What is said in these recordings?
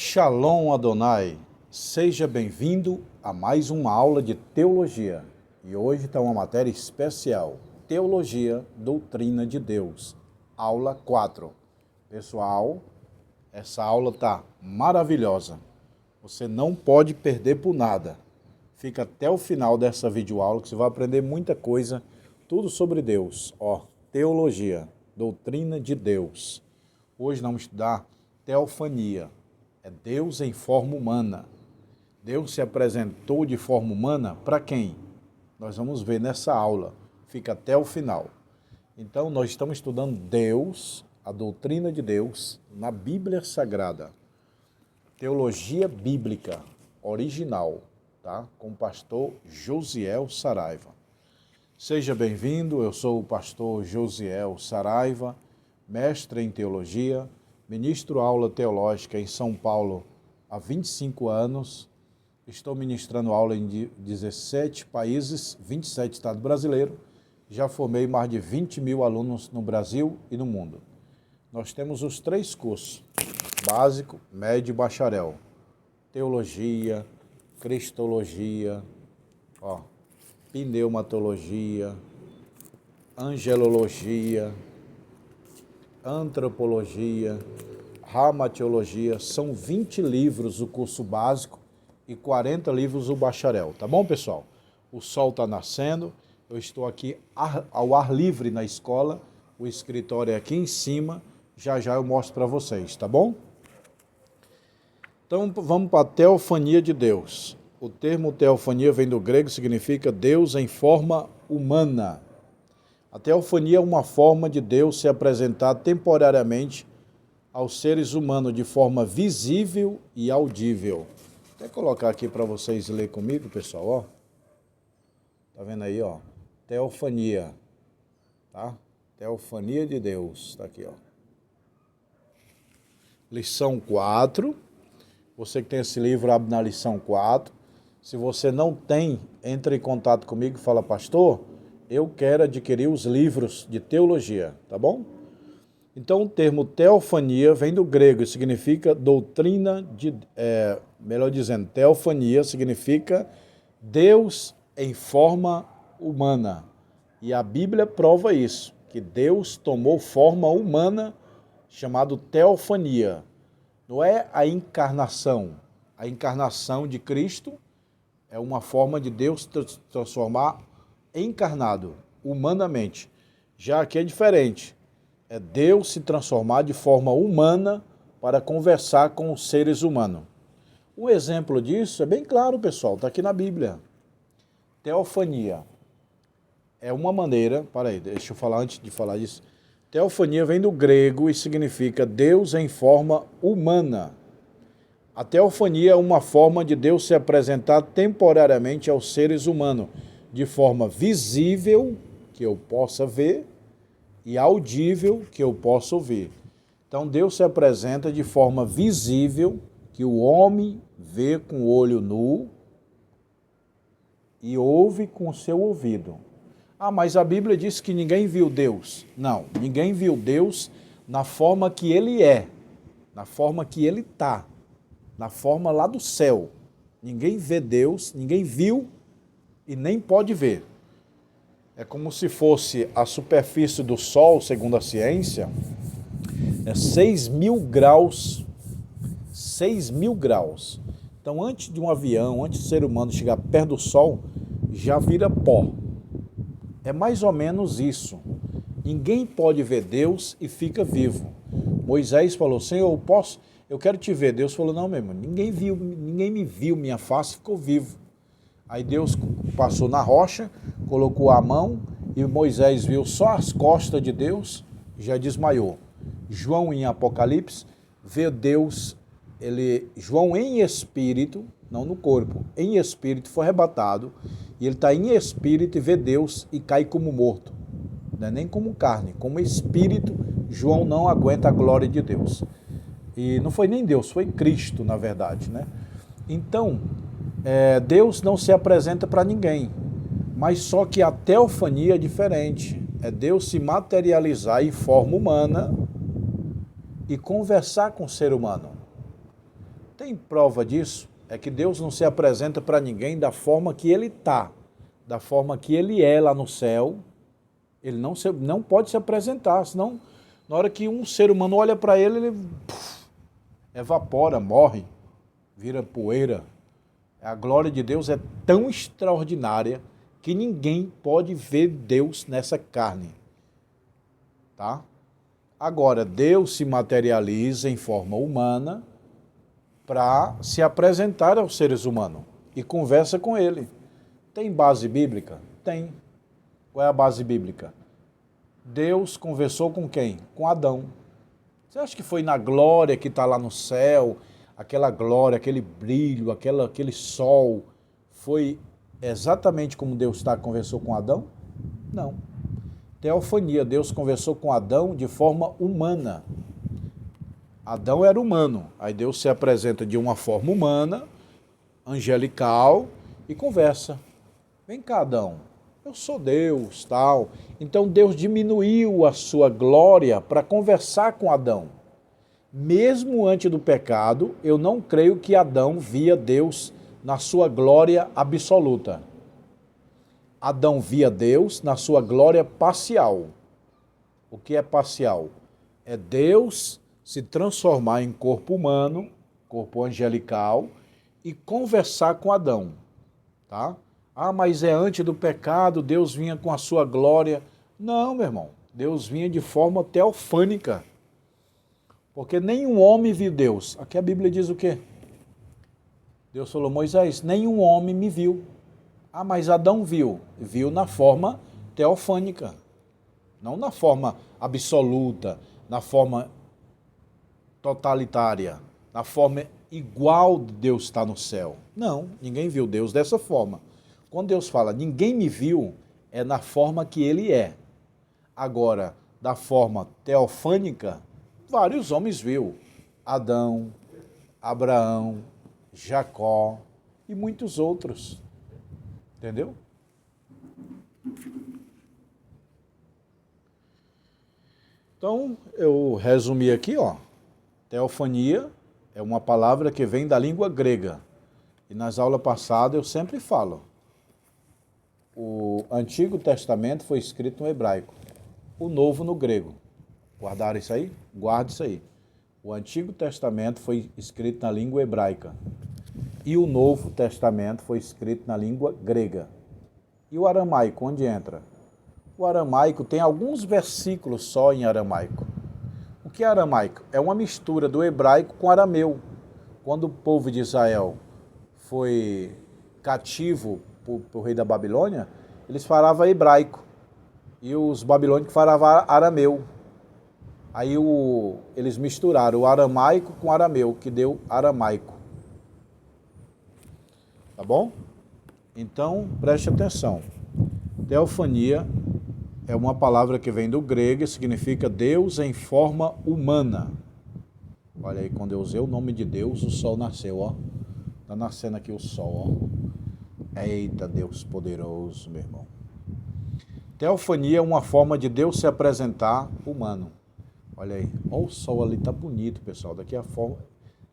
Shalom Adonai, seja bem-vindo a mais uma aula de teologia. E hoje está uma matéria especial, Teologia, Doutrina de Deus, aula 4. Pessoal, essa aula está maravilhosa, você não pode perder por nada. Fica até o final dessa videoaula que você vai aprender muita coisa, tudo sobre Deus. Teologia, Doutrina de Deus. Hoje nós vamos estudar teofania. É Deus em forma humana. Deus se apresentou de forma humana para quem? Nós vamos ver nessa aula. Fica até o final. Então, nós estamos estudando Deus, a doutrina de Deus, na Bíblia Sagrada. Teologia Bíblica Original, tá? Com o pastor Josiel Saraiva. Seja bem-vindo, eu sou o pastor Josiel Saraiva, mestre em teologia, ministro aula teológica em São Paulo há 25 anos. Estou ministrando aula em 17 países, 27 estados brasileiros. Já formei mais de 20 mil alunos no Brasil e no mundo. Nós temos os 3 cursos, básico, médio e bacharel. Teologia, cristologia, pneumatologia, angelologia, antropologia, ramatiologia, são 20 livros o curso básico e 40 livros o bacharel, tá bom, pessoal? O sol está nascendo, eu estou aqui ao ar livre na escola, o escritório é aqui em cima, já eu mostro para vocês, tá bom? Então vamos para a teofania de Deus. O termo teofania vem do grego, significa Deus em forma humana. A teofania é uma forma de Deus se apresentar temporariamente aos seres humanos de forma visível e audível. Vou até colocar aqui para vocês lerem comigo, pessoal, Tá vendo aí, Teofania, tá? Teofania de Deus, tá aqui, Lição 4. Você que tem esse livro, abre na lição 4. Se você não tem, entre em contato comigo e fala, pastor, eu quero adquirir os livros de teologia, tá bom? Então, o termo teofania vem do grego e significa doutrina de... melhor dizendo, teofania significa Deus em forma humana. E a Bíblia prova isso, que Deus tomou forma humana, chamado teofania. Não é a encarnação. A encarnação de Cristo é uma forma de Deus transformar encarnado, humanamente. Já aqui é diferente. É Deus se transformar de forma humana para conversar com os seres humanos. Um exemplo disso é bem claro, pessoal, está aqui na Bíblia. Teofania é uma maneira... deixa eu falar antes de falar disso. Teofania vem do grego e significa Deus em forma humana. A teofania é uma forma de Deus se apresentar temporariamente aos seres humanos, de forma visível, que eu possa ver, e audível, que eu possa ouvir. Então, Deus se apresenta de forma visível, que o homem vê com o olho nu e ouve com o seu ouvido. Mas a Bíblia diz que ninguém viu Deus. Não, ninguém viu Deus na forma que Ele é, na forma que Ele está, na forma lá do céu. Ninguém vê Deus, ninguém viu e nem pode ver. É como se fosse a superfície do Sol, segundo a ciência, 6.000 graus. 6.000 graus. Então, antes de um avião, antes do ser humano chegar perto do Sol, já vira pó. É mais ou menos isso. Ninguém pode ver Deus e fica vivo. Moisés falou, Senhor, eu quero te ver. Deus falou, não, meu irmão, ninguém me viu, minha face ficou vivo. Aí Deus passou na rocha, colocou a mão e Moisés viu só as costas de Deus, já desmaiou. João em Apocalipse vê Deus, João em espírito, não no corpo, em espírito foi arrebatado e ele está em espírito e vê Deus e cai como morto. Não é nem como carne, como espírito, João não aguenta a glória de Deus. E não foi nem Deus, foi Cristo, na verdade, né? Então, Deus não se apresenta para ninguém, mas só que a teofania é diferente. É Deus se materializar em forma humana e conversar com o ser humano. Tem prova disso? É que Deus não se apresenta para ninguém da forma que ele está, da forma que ele é lá no céu. Ele não pode se apresentar, senão na hora que um ser humano olha para ele, ele evapora, morre, vira poeira. A glória de Deus é tão extraordinária que ninguém pode ver Deus nessa carne. Tá? Agora, Deus se materializa em forma humana para se apresentar aos seres humanos e conversa com ele. Tem base bíblica? Tem. Qual é a base bíblica? Deus conversou com quem? Com Adão. Você acha que foi na glória que está lá no céu, aquela glória, aquele brilho, aquele sol, foi exatamente como Deus conversou com Adão? Não. Teofania, Deus conversou com Adão de forma humana. Adão era humano, aí Deus se apresenta de uma forma humana, angelical, e conversa. Vem cá, Adão, eu sou Deus, tal. Então Deus diminuiu a sua glória para conversar com Adão. Mesmo antes do pecado, eu não creio que Adão via Deus na sua glória absoluta. Adão via Deus na sua glória parcial. O que é parcial? É Deus se transformar em corpo humano, corpo angelical, e conversar com Adão. Tá? Ah, mas é antes do pecado, Deus vinha com a sua glória. Não, meu irmão, Deus vinha de forma teofânica. Porque nenhum homem viu Deus. Aqui a Bíblia diz o quê? Deus falou, Moisés, nenhum homem me viu. Ah, mas Adão viu. Viu na forma teofânica. Não na forma absoluta, na forma totalitária, na forma igual de Deus está no céu. Não, ninguém viu Deus dessa forma. Quando Deus fala, ninguém me viu, é na forma que ele é. Agora, da forma teofânica, vários homens viu. Adão, Abraão, Jacó e muitos outros. Entendeu? Então, eu resumi aqui, ó. Teofania é uma palavra que vem da língua grega. E nas aulas passadas eu sempre falo. O Antigo Testamento foi escrito no hebraico. O Novo no grego. Guardaram isso aí? Guarde isso aí. O Antigo Testamento foi escrito na língua hebraica. E o Novo Testamento foi escrito na língua grega. E o aramaico, onde entra? O aramaico tem alguns versículos só em aramaico. O que é aramaico? É uma mistura do hebraico com arameu. Quando o povo de Israel foi cativo por rei da Babilônia, eles falavam hebraico. E os babilônicos falavam arameu. Aí eles misturaram o aramaico com o arameu, que deu aramaico. Tá bom? Então, preste atenção. Teofania é uma palavra que vem do grego e significa Deus em forma humana. Olha aí, quando eu usei o nome de Deus, o sol nasceu, ó. Tá nascendo aqui o sol, ó. Eita, Deus poderoso, meu irmão. Teofania é uma forma de Deus se apresentar humano. Olha aí, olha o sol ali, tá bonito, pessoal. Daqui a forma,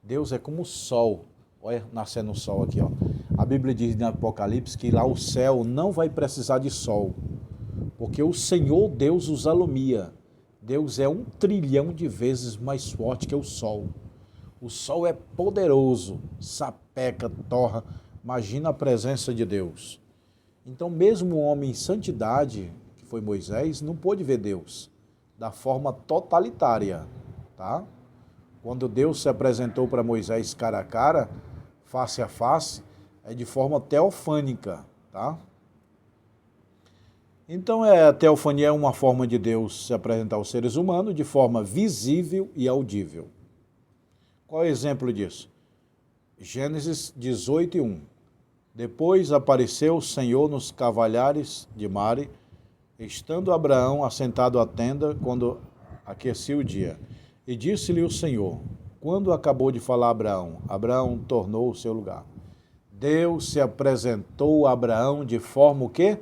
Deus é como o sol. Olha, nascendo o sol aqui, ó. A Bíblia diz no Apocalipse que lá o céu não vai precisar de sol, porque o Senhor Deus os alumia. Deus é 1 trilhão de vezes mais forte que o sol. O sol é poderoso, sapeca, torra. Imagina a presença de Deus. Então, mesmo o homem em santidade, que foi Moisés, não pôde ver Deus da forma totalitária, tá? Quando Deus se apresentou para Moisés cara a cara, face a face, é de forma teofânica, tá? Então, a teofania é uma forma de Deus se apresentar aos seres humanos de forma visível e audível. Qual é o exemplo disso? Gênesis 18:1. Depois apareceu o Senhor nos cavalhares de Mare, estando Abraão assentado à tenda quando aquecia o dia. E disse-lhe o Senhor, quando acabou de falar Abraão, Abraão tornou o seu lugar. Deus se apresentou a Abraão de forma o quê?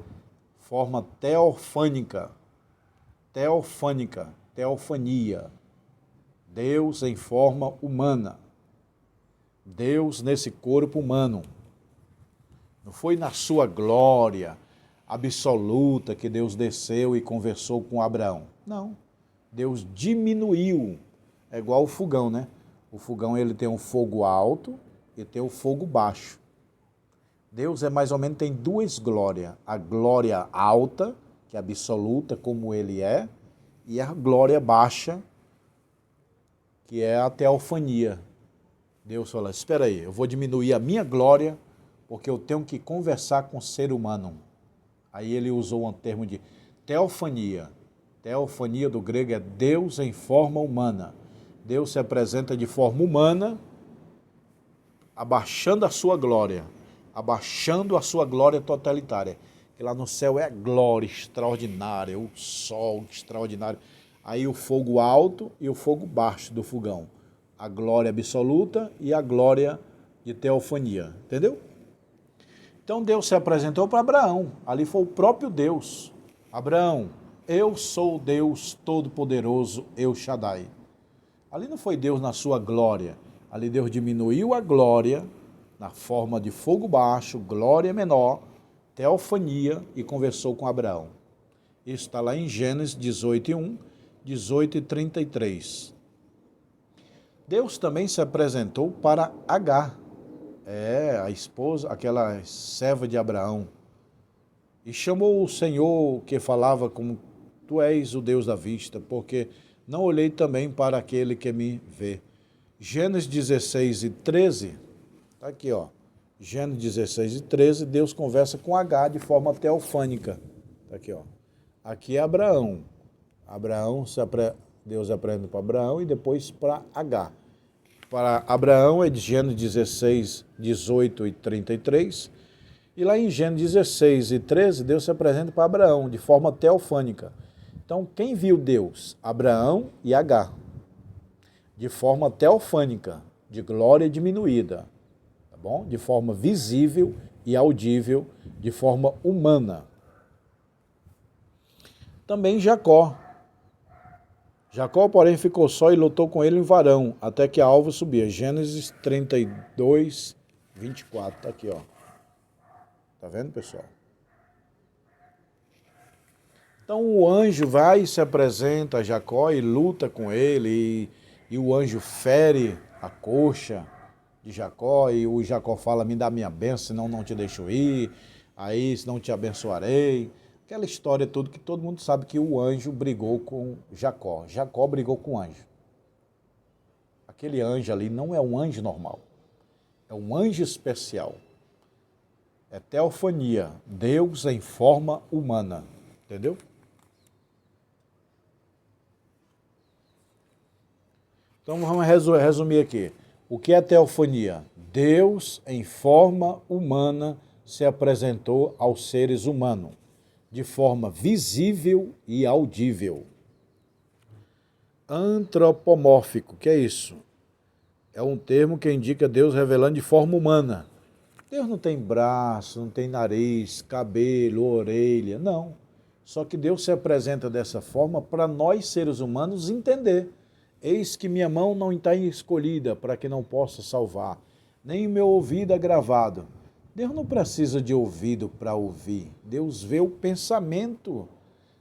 Forma teofânica. Teofânica, teofania. Deus em forma humana. Deus nesse corpo humano. Não foi na sua glória absoluta que Deus desceu e conversou com Abraão. Não. Deus diminuiu. É igual o fogão, né? O fogão ele tem um fogo alto e tem o fogo baixo. Deus é mais ou menos, tem duas glórias. A glória alta, que é absoluta como ele é, e a glória baixa, que é a teofania. Deus fala, espera aí, eu vou diminuir a minha glória, porque eu tenho que conversar com o ser humano. Aí ele usou um termo de teofania. Teofania do grego é Deus em forma humana. Deus se apresenta de forma humana, abaixando a sua glória, abaixando a sua glória totalitária. Que lá no céu é a glória extraordinária, o sol extraordinário. Aí o fogo alto e o fogo baixo do fogão. A glória absoluta e a glória de teofania. Entendeu? Então Deus se apresentou para Abraão. Ali foi o próprio Deus. Abraão, eu sou o Deus Todo-Poderoso, El Shaddai. Ali não foi Deus na sua glória. Ali Deus diminuiu a glória na forma de fogo baixo, glória menor, teofania, e conversou com Abraão. Isso está lá em Gênesis 18:1, 18:33. Deus também se apresentou para Agar, a esposa, aquela serva de Abraão, e chamou o Senhor que falava como, tu és o Deus da vista, porque não olhei também para aquele que me vê. Gênesis 16:13, está aqui, ó. Gênesis 16:13, Deus conversa com Agar de forma teofânica. Está aqui, ó. Aqui é Abraão. Deus apresenta para Abraão e depois para Agar. Para Abraão é de Gênesis 16, 18 e 33. E lá em Gênesis 16 e 13, Deus se apresenta para Abraão de forma teofânica. Então, quem viu Deus? Abraão e Agar. De forma teofânica, de glória diminuída. Tá bom? De forma visível e audível, de forma humana. Também Jacó. Jacó, porém, ficou só e lutou com ele um varão, até que a alva subia. Gênesis 32, 24. Tá aqui, ó. Tá vendo, pessoal? Então o anjo vai e se apresenta a Jacó e luta com ele, e o anjo fere a coxa de Jacó, e o Jacó fala, me dá minha bênção, senão não te deixo ir, aí senão te abençoarei. Aquela história toda que todo mundo sabe que o anjo brigou com Jacó. Jacó brigou com o anjo. Aquele anjo ali não é um anjo normal. É um anjo especial. É teofania. Deus em forma humana. Entendeu? Então vamos resumir aqui. O que é teofania? Deus em forma humana se apresentou aos seres humanos, de forma visível e audível. Antropomórfico, que é isso? É um termo que indica Deus revelando de forma humana. Deus não tem braço, não tem nariz, cabelo, orelha, não. Só que Deus se apresenta dessa forma para nós, seres humanos, entender. Eis que minha mão não está escolhida para que não possa salvar, nem o meu ouvido é gravado. Deus não precisa de ouvido para ouvir. Deus vê o pensamento.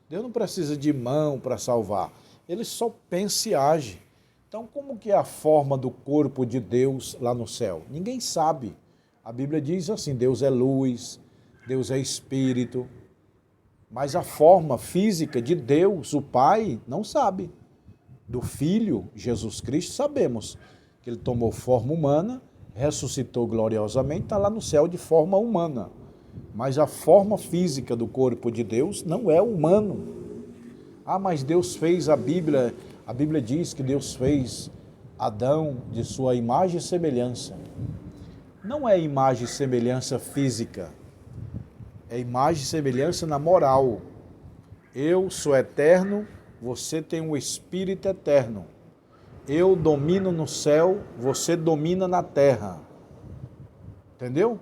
Deus não precisa de mão para salvar. Ele só pensa e age. Então, como que é a forma do corpo de Deus lá no céu? Ninguém sabe. A Bíblia diz assim, Deus é luz, Deus é espírito. Mas a forma física de Deus, o Pai, não sabe. Do Filho, Jesus Cristo, sabemos que ele tomou forma humana, ressuscitou gloriosamente, está lá no céu de forma humana. Mas a forma física do corpo de Deus não é humano. Ah, mas Deus fez a Bíblia diz que Deus fez Adão de sua imagem e semelhança. Não é imagem e semelhança física, é imagem e semelhança na moral. Eu sou eterno, você tem um espírito eterno. Eu domino no céu, você domina na terra. Entendeu?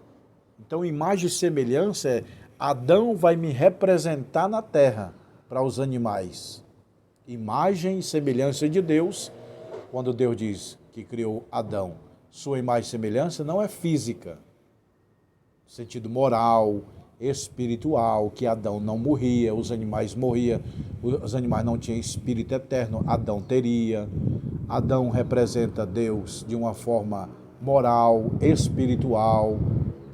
Então, imagem e semelhança é Adão vai me representar na terra para os animais. Imagem e semelhança de Deus, quando Deus diz que criou Adão. sua imagem e semelhança não é física, no sentido moral, espiritual, que Adão não morria, os animais morriam, os animais não tinham espírito eterno, Adão teria. Adão representa Deus de uma forma moral, espiritual,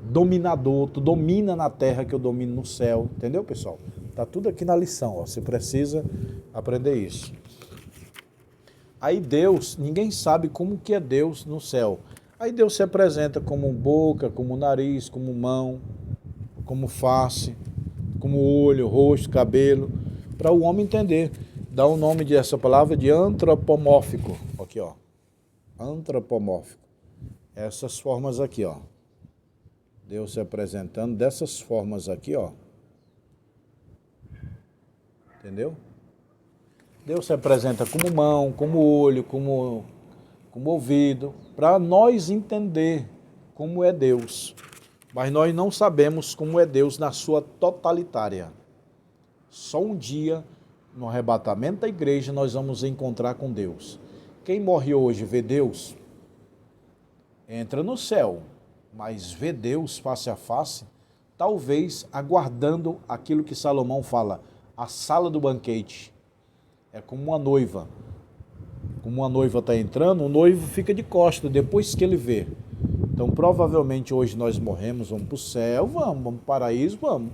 dominador, tu domina na terra que eu domino no céu, entendeu, pessoal? Tá tudo aqui na lição, ó. Você precisa aprender isso. Aí Deus, ninguém sabe como que é Deus no céu. Aí Deus se apresenta como boca, como nariz, como mão, como face, como olho, rosto, cabelo, para o homem entender. Dá o nome dessa palavra de antropomórfico. Aqui, ó. Antropomórfico. Essas formas aqui, ó. Deus se apresentando dessas formas aqui, ó. Entendeu? Deus se apresenta como mão, como olho, como ouvido, para nós entender como é Deus. Mas nós não sabemos como é Deus na sua totalitária. Só um dia, no arrebatamento da igreja, nós vamos encontrar com Deus. Quem morre hoje vê Deus, entra no céu, mas vê Deus face a face, talvez aguardando aquilo que Salomão fala, a sala do banquete. É como uma noiva. Como uma noiva está entrando, o noivo fica de costas depois que ele vê. Então, provavelmente, hoje nós morremos, vamos para o céu, vamos para o paraíso, vamos.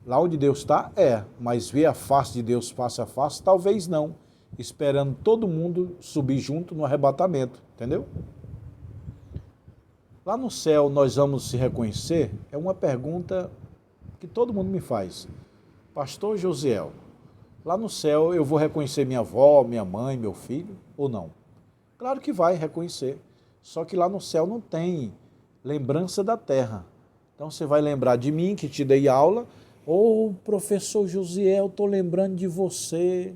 Lá onde Deus está, mas ver a face de Deus face a face, talvez não. Esperando todo mundo subir junto no arrebatamento, entendeu? Lá no céu nós vamos se reconhecer? É uma pergunta que todo mundo me faz. Pastor Josiel, lá no céu eu vou reconhecer minha avó, minha mãe, meu filho ou não? Claro que vai reconhecer. Só que lá no céu não tem lembrança da terra. Então você vai lembrar de mim que te dei aula. Ô, professor Josiel, estou lembrando de você.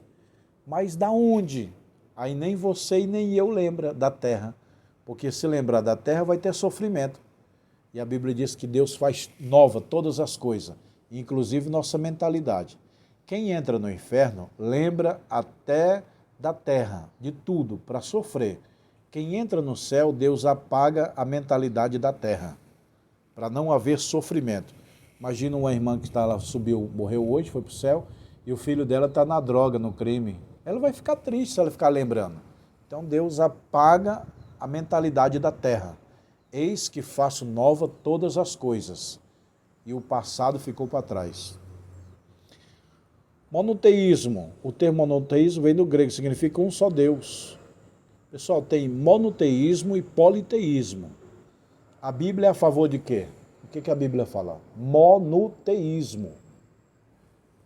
Mas da onde? Aí nem você e nem eu lembra da terra. Porque se lembrar da terra vai ter sofrimento. E a Bíblia diz que Deus faz nova todas as coisas, inclusive nossa mentalidade. Quem entra no inferno lembra até da terra, de tudo, para sofrer. Quem entra no céu, Deus apaga a mentalidade da terra, para não haver sofrimento. Imagina uma irmã que está lá, subiu, morreu hoje, foi para o céu, e o filho dela está na droga, no crime. Ela vai ficar triste se ela ficar lembrando. Então Deus apaga a mentalidade da terra. Eis que faço nova todas as coisas. E o passado ficou para trás. Monoteísmo. O termo monoteísmo vem do grego, significa um só Deus. Pessoal, tem monoteísmo e politeísmo. A Bíblia é a favor de quê? O que a Bíblia fala? Monoteísmo.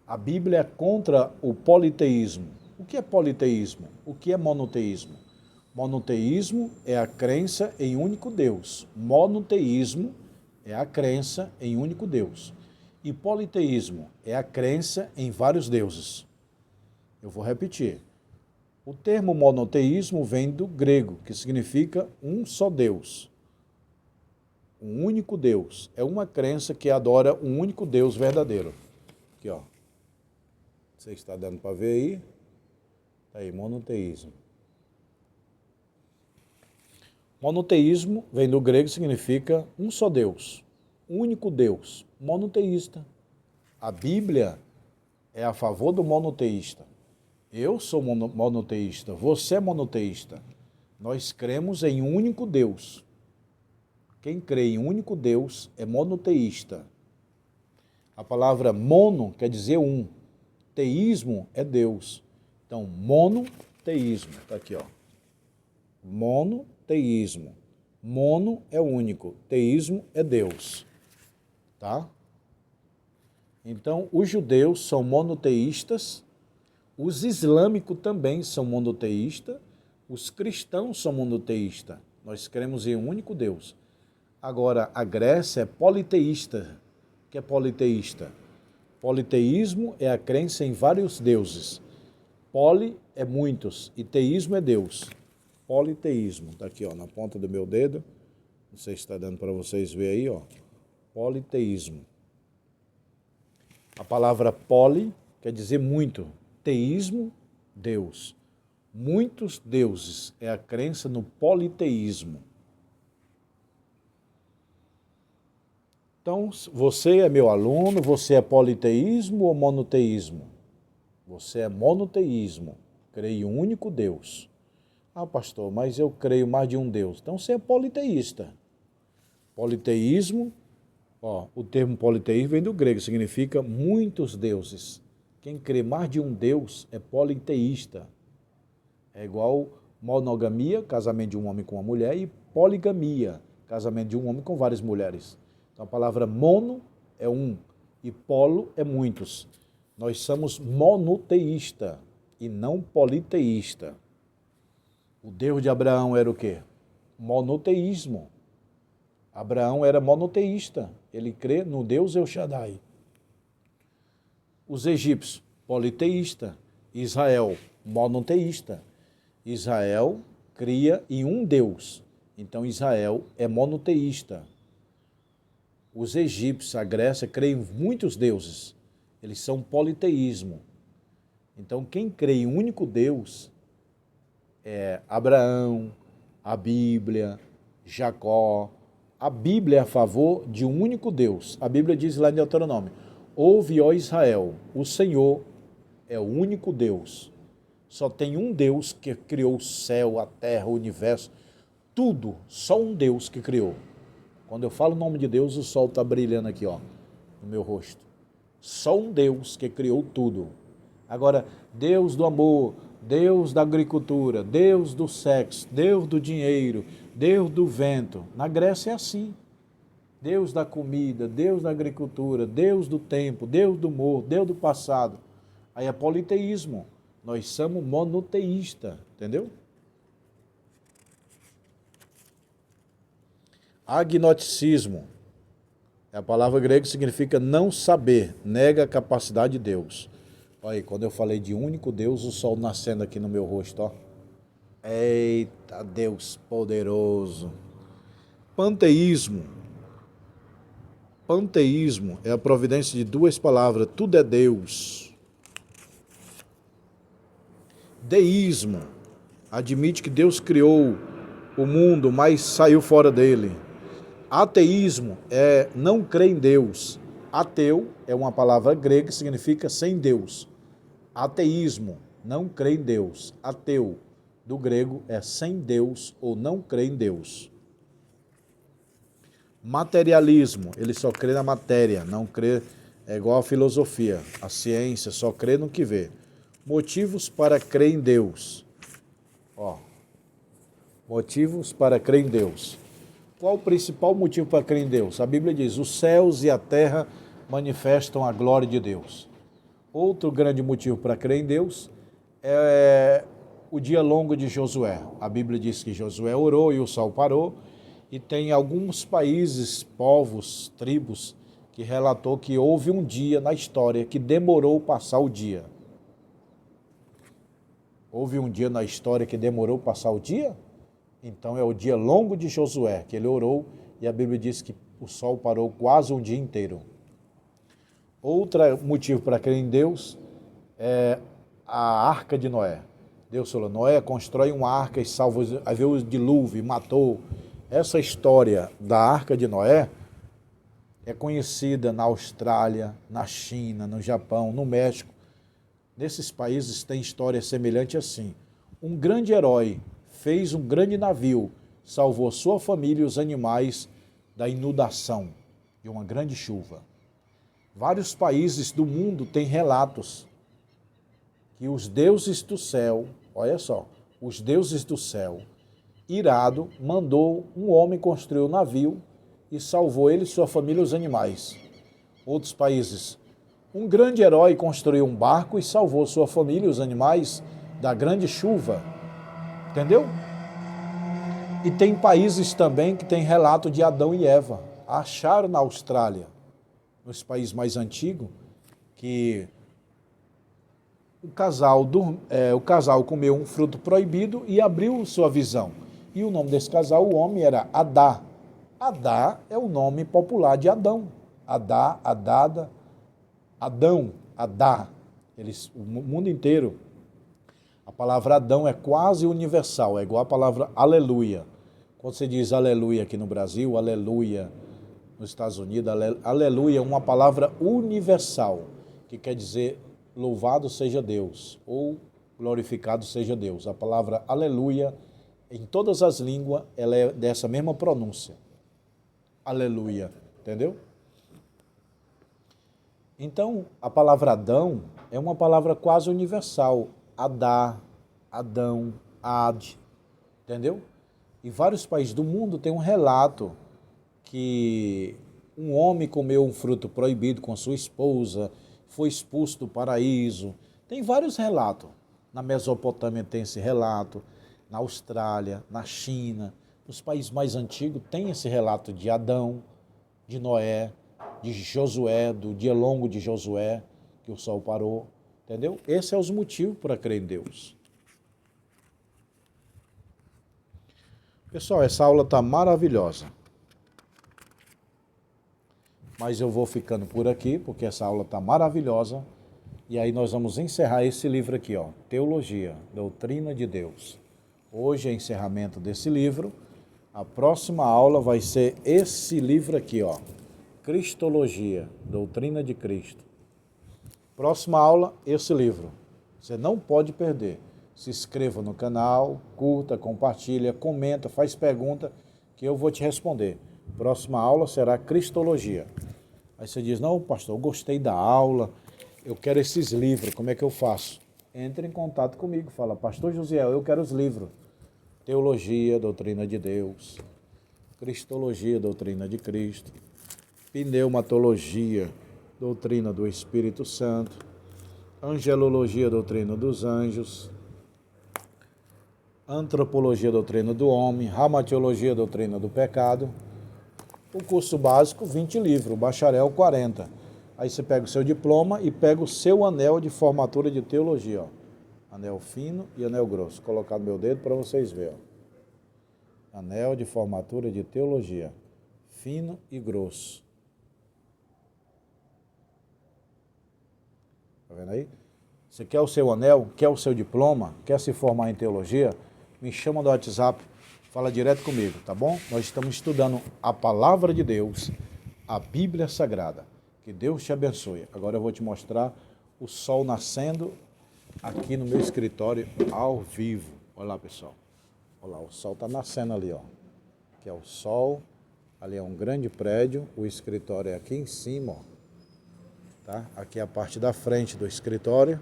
A Bíblia é contra o politeísmo. O que é politeísmo? O que é monoteísmo? Monoteísmo é a crença em único Deus. Monoteísmo é a crença em único Deus. E politeísmo é a crença em vários deuses. Eu vou repetir. O termo monoteísmo vem do grego, que significa um só Deus. Um único Deus. É uma crença que adora um único Deus verdadeiro. Aqui, ó. Você está dando para ver aí? Está aí, monoteísmo. Monoteísmo vem do grego, significa um só Deus, único Deus, monoteísta. A Bíblia é a favor do monoteísta. Eu sou monoteísta, você é monoteísta. Nós cremos em um único Deus. Quem crê em um único Deus é monoteísta. A palavra mono quer dizer um. Teísmo é Deus. Então, monoteísmo, está aqui, ó. Monoteísmo. Mono é único, teísmo é Deus. Tá? Então, os judeus são monoteístas, os islâmicos também são monoteístas, os cristãos são monoteístas. Nós cremos em um único Deus. Agora, a Grécia é politeísta. O que é politeísta? Politeísmo é a crença em vários deuses. Poli é muitos e teísmo é Deus. Politeísmo, está aqui, ó, na ponta do meu dedo, não sei se está dando para vocês verem aí, ó, politeísmo. A palavra poli quer dizer muito, teísmo, Deus. Muitos deuses é a crença no politeísmo. Então, você é meu aluno, você é politeísmo ou monoteísmo? Você é monoteísmo, creio em um único Deus. Ah, pastor, mas eu creio mais de um Deus. Então você é politeísta. Politeísmo, ó, o termo politeísmo vem do grego, significa muitos deuses. Quem crê mais de um Deus é politeísta. É igual monogamia, casamento de um homem com uma mulher, e poligamia, casamento de um homem com várias mulheres. Então a palavra mono é um e polo é muitos. Nós somos monoteísta e não politeísta. O Deus de Abraão era o quê? Monoteísmo. Abraão era monoteísta. Ele crê no Deus El Shaddai. Os egípcios, politeísta. Israel, monoteísta. Israel cria em um Deus. Então Israel é monoteísta. Os egípcios, a Grécia, creem em muitos deuses. Eles são politeísmo. Então quem crê em um único Deus é Abraão, a Bíblia, Jacó. A Bíblia é a favor de um único Deus. A Bíblia diz lá em Deuteronômio: ouve, ó Israel, o Senhor é o único Deus. Só tem um Deus que criou o céu, a terra, o universo, tudo, só um Deus que criou. Quando eu falo o nome de Deus, o sol está brilhando aqui, ó, no meu rosto. Só um Deus que criou tudo. Agora, Deus do amor, Deus da agricultura, Deus do sexo, Deus do dinheiro, Deus do vento. Na Grécia é assim. Deus da comida, Deus da agricultura, Deus do tempo, Deus do humor, Deus do passado. Aí é politeísmo. Nós somos monoteístas, entendeu? Agnosticismo. A palavra grega que significa não saber, nega a capacidade de Deus. Olha aí, quando eu falei de único Deus, o sol nascendo aqui no meu rosto, ó. Eita, Deus poderoso. Panteísmo. Panteísmo é a providência de duas palavras, tudo é Deus. Deísmo admite que Deus criou o mundo, mas saiu fora dele. Ateísmo é não crer em Deus. Ateu é uma palavra grega que significa sem Deus. Ateísmo, não crê em Deus. Ateu, do grego, é sem Deus ou não crê em Deus. Materialismo, ele só crê na matéria, não crê, é igual a filosofia, a ciência só crê no que vê. Motivos para crer em Deus. Ó, motivos para crer em Deus. Qual o principal motivo para crer em Deus? A Bíblia diz: os céus e a terra manifestam a glória de Deus. Outro grande motivo para crer em Deus é o dia longo de Josué. A Bíblia diz que Josué orou e o sol parou, e tem alguns países, povos, tribos, que relatou que houve um dia na história que demorou passar o dia. Houve um dia na história que demorou passar o dia? Então é o dia longo de Josué, que ele orou, e a Bíblia diz que o sol parou quase um dia inteiro. Outro motivo para crer em Deus é a arca de Noé. Deus falou: Noé, constrói uma arca e salva, aí veio o dilúvio e matou. Essa história da arca de Noé é conhecida na Austrália, na China, no Japão, no México. Nesses países tem história semelhante assim. Um grande herói fez um grande navio, salvou sua família e os animais da inundação de uma grande chuva. Vários países do mundo têm relatos que os deuses do céu, olha só, os deuses do céu, irado, mandou um homem construir um navio e salvou ele, sua família e os animais. Outros países, um grande herói construiu um barco e salvou sua família e os animais da grande chuva. Entendeu? E tem países também que tem relato de Adão e Eva. Acharam na Austrália, nos países mais antigos, que o casal comeu um fruto proibido e abriu sua visão. E o nome desse casal, o homem, era Adá. Adá é o nome popular de Adão. Adá, Adada, Adão, Adá. O mundo inteiro. A palavra Adão é quase universal, é igual a palavra aleluia. Quando você diz aleluia aqui no Brasil, aleluia nos Estados Unidos, aleluia é uma palavra universal, que quer dizer louvado seja Deus, ou glorificado seja Deus. A palavra aleluia, em todas as línguas, ela é dessa mesma pronúncia. Aleluia, entendeu? Então, a palavra Adão é uma palavra quase universal. Adá, Adão, Ad, entendeu? E vários países do mundo têm um relato que um homem comeu um fruto proibido com sua esposa, foi expulso do paraíso. Tem vários relatos. Na Mesopotâmia tem esse relato, na Austrália, na China, nos países mais antigos tem esse relato de Adão, de Noé, de Josué, do dia longo de Josué, que o sol parou, entendeu? Esse é os motivos para crer em Deus. Pessoal, essa aula está maravilhosa. Mas eu vou ficando por aqui, porque essa aula está maravilhosa. E aí nós vamos encerrar esse livro aqui, ó, Teologia, Doutrina de Deus. Hoje é encerramento desse livro. A próxima aula vai ser esse livro aqui, ó, Cristologia, Doutrina de Cristo. Próxima aula, esse livro. Você não pode perder. Se inscreva no canal, curta, compartilha, comenta, faz pergunta, que eu vou te responder. Próxima aula será Cristologia. Aí você diz, não, pastor, eu gostei da aula, eu quero esses livros, como é que eu faço? Entre em contato comigo, fala, pastor Josiel, eu quero os livros. Teologia, Doutrina de Deus, Cristologia, Doutrina de Cristo, Pneumatologia, Doutrina do Espírito Santo, Angelologia, Doutrina dos Anjos, Antropologia, Doutrina do Homem, Ramatiologia, Doutrina do Pecado. O curso básico, 20 livros, o bacharel, 40. Aí você pega o seu diploma e pega o seu anel de formatura de teologia, ó. Anel fino e anel grosso. Vou colocar no meu dedo para vocês verem, ó. Anel de formatura de teologia, fino e grosso. Tá vendo aí? Você quer o seu anel, quer o seu diploma, quer se formar em teologia? Me chama no WhatsApp, fala direto comigo, tá bom? Nós estamos estudando a Palavra de Deus, a Bíblia Sagrada. Que Deus te abençoe. Agora eu vou te mostrar o sol nascendo aqui no meu escritório ao vivo. Olha lá, pessoal. Olha lá, o sol está nascendo ali, ó. Aqui é o sol, ali é um grande prédio, o escritório é aqui em cima, ó. Tá? Aqui é a parte da frente do escritório.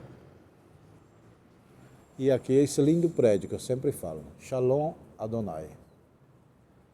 E aqui é esse lindo prédio que eu sempre falo. Shalom Adonai.